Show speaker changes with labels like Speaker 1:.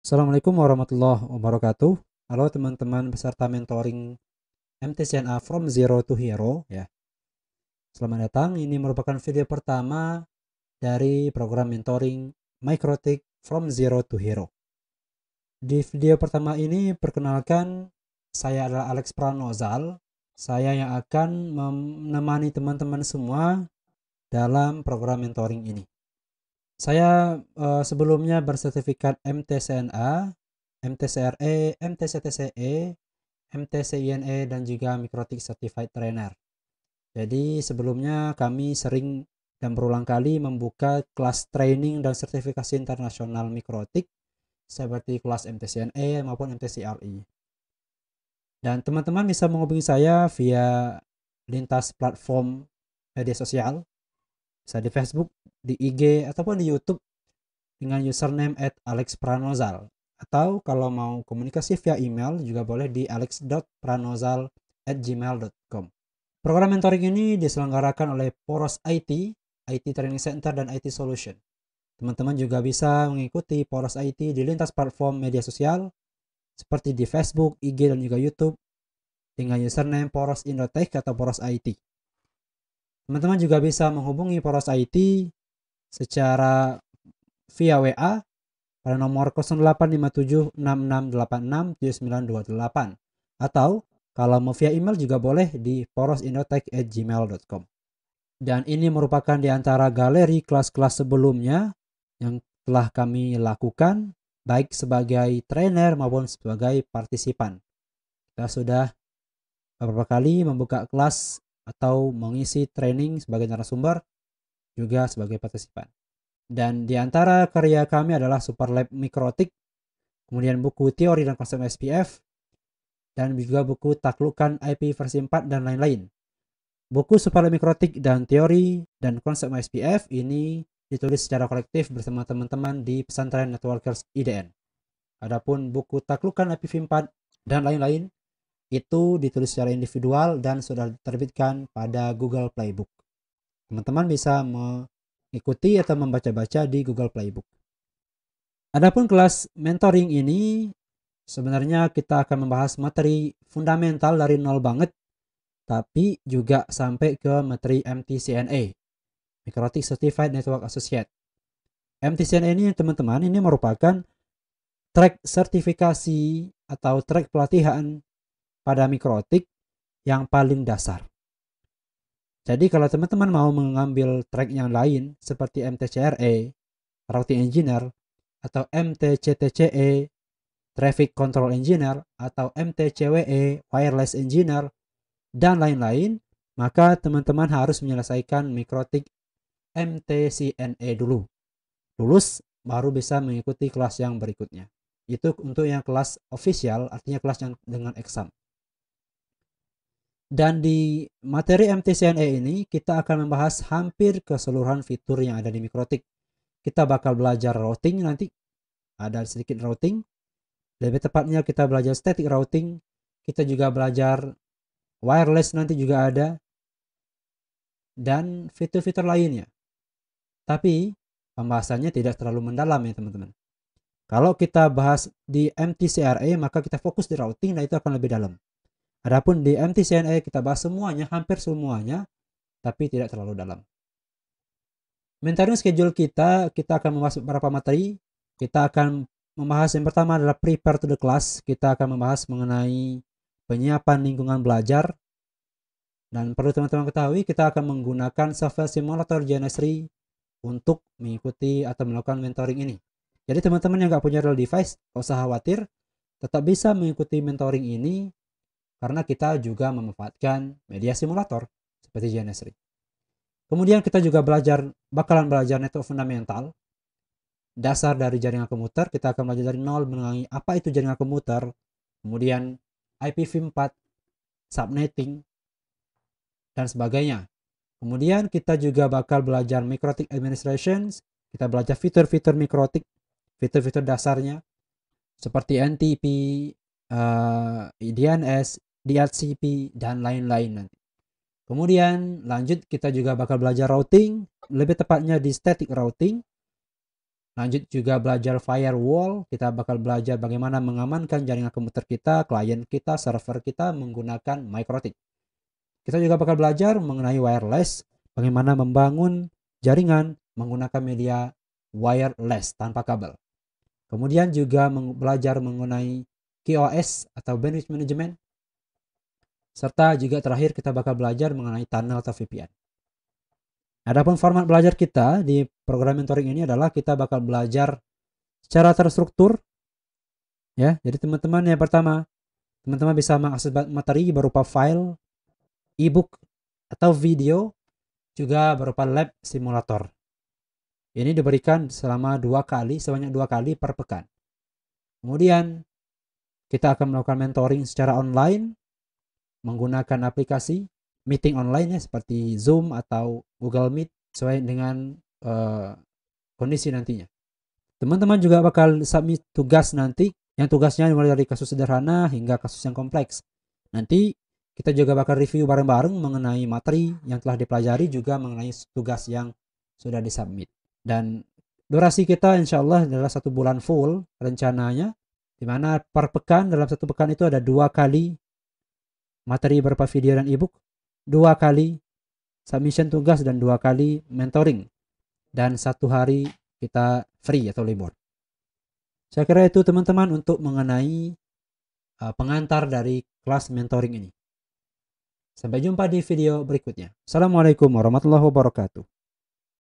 Speaker 1: Assalamualaikum warahmatullahi wabarakatuh. Halo teman-teman peserta mentoring MTCNA From Zero to Hero ya. Selamat datang. Ini merupakan video pertama dari program mentoring Microtik From Zero to Hero. Di video pertama ini perkenalkan, saya adalah Alex Pranozal. Saya yang akan menemani teman-teman semua dalam program mentoring ini. Saya sebelumnya bersertifikat MTCNA, MTCRE, MTCTCE, MTCINE, dan juga Microtik Certified Trainer. Jadi sebelumnya kami sering dan berulang kali membuka kelas training dan sertifikasi internasional Microtik seperti kelas MTCNE maupun MTCRE. Dan teman-teman bisa menghubungi saya via lintas platform media sosial, bisa di Facebook, di IG, ataupun di YouTube dengan username @alexpranozal. Atau kalau mau komunikasi via email juga boleh di alex.pranozal@gmail.com. Program mentoring ini diselenggarakan oleh Poros IT, IT Training Center, dan IT Solution. Teman-teman juga bisa mengikuti Poros IT di lintas platform media sosial seperti di Facebook, IG, dan juga YouTube dengan username Poros Indotech atau Poros IT. Teman-teman juga bisa menghubungi Poros IT secara via WA pada nomor 085766867928, atau kalau mau via email juga boleh di porosindotech@gmail.com. Dan ini merupakan di antara galeri kelas-kelas sebelumnya yang telah kami lakukan baik sebagai trainer maupun sebagai partisipan. Kita sudah beberapa kali membuka kelas atau mengisi training sebagai narasumber juga sebagai partisipan. Dan di antara karya kami adalah Superlab Microtik, kemudian buku teori dan konsep SPF, dan juga buku Taklukan IP versi 4 dan lain-lain. Buku Superlab Microtik dan teori dan konsep SPF ini ditulis secara kolektif bersama teman-teman di Pesantren Networkers IDN. Adapun buku Taklukan IPv4 dan lain-lain itu ditulis secara individual dan sudah diterbitkan pada Google Playbook. Teman-teman bisa mengikuti atau membaca-baca di Google Playbook. Adapun kelas mentoring ini sebenarnya kita akan membahas materi fundamental dari nol banget, tapi juga sampai ke materi MTCNA, Microtik Certified Network Associate. MTCNA ini teman-teman, ini merupakan track sertifikasi atau track pelatihan pada Microtik yang paling dasar. Jadi kalau teman-teman mau mengambil track yang lain seperti MTCRE, Routing Engineer, atau MTCTCE, Traffic Control Engineer, atau MTCWE, Wireless Engineer, dan lain-lain, maka teman-teman harus menyelesaikan Microtik MTCNE dulu. Lulus baru bisa mengikuti kelas yang berikutnya. Itu untuk yang kelas official, artinya kelas yang dengan exam. Dan di materi MTCNE ini kita akan membahas hampir keseluruhan fitur yang ada di Microtik. Kita bakal belajar routing nanti, ada sedikit routing. Lebih tepatnya kita belajar static routing. Kita juga belajar wireless nanti juga ada. Dan fitur-fitur lainnya. Tapi pembahasannya tidak terlalu mendalam ya teman-teman. Kalau kita bahas di MTCRE maka kita fokus di routing dan itu akan lebih dalam. Adapun di MTCNE kita bahas semuanya, hampir semuanya, tapi tidak terlalu dalam. Mentoring schedule kita akan membahas beberapa materi. Kita akan membahas yang pertama adalah prepare to the class. Kita akan membahas mengenai penyiapan lingkungan belajar. Dan perlu teman-teman ketahui, kita akan menggunakan software simulator GNS3 untuk mengikuti atau melakukan mentoring ini. Jadi teman-teman yang nggak punya real device, gak usah khawatir, tetap bisa mengikuti mentoring ini karena kita juga memanfaatkan media simulator seperti GNS3. Kemudian kita juga bakalan belajar network fundamental, dasar dari jaringan komuter. Kita akan belajar dari nol mengenai apa itu jaringan komuter, kemudian IPv4, subnetting, dan sebagainya. Kemudian kita juga bakal belajar Microtik Administrations. Kita belajar fitur-fitur Microtik, fitur-fitur dasarnya seperti NTP, DNS, DHCP, dan lain-lain nanti. Kemudian lanjut kita juga bakal belajar routing, lebih tepatnya di static routing. Lanjut juga belajar firewall, kita bakal belajar bagaimana mengamankan jaringan komputer kita, klien kita, server kita menggunakan MikroTik. Kita juga bakal belajar mengenai wireless, bagaimana membangun jaringan menggunakan media wireless tanpa kabel. Kemudian juga belajar mengenai QoS atau bandwidth management. Serta juga terakhir kita bakal belajar mengenai tunnel atau VPN. Adapun format belajar kita di program mentoring ini adalah kita bakal belajar secara terstruktur. Ya, jadi teman-teman yang pertama, teman-teman bisa mengakses materi berupa file, e-book atau video, juga berupa lab simulator. Ini diberikan selama sebanyak 2 kali per pekan. Kemudian kita akan melakukan mentoring secara online menggunakan aplikasi meeting online ya seperti Zoom atau Google Meet sesuai dengan kondisi nantinya. Teman-teman juga bakal submit tugas nanti yang tugasnya mulai dari kasus sederhana hingga kasus yang kompleks. Nanti kita juga bakal review bareng-bareng mengenai materi yang telah dipelajari juga mengenai tugas yang sudah disubmit. Dan durasi kita insya Allah adalah 1 bulan full rencananya, di mana per pekan dalam 1 pekan itu ada 2 kali materi berupa video dan ebook, 2 kali submission tugas dan 2 kali mentoring, dan 1 hari kita free atau libur. Saya kira itu teman-teman untuk mengenai pengantar dari kelas mentoring ini. Sampai jumpa di video berikutnya. Assalamualaikum warahmatullahi wabarakatuh.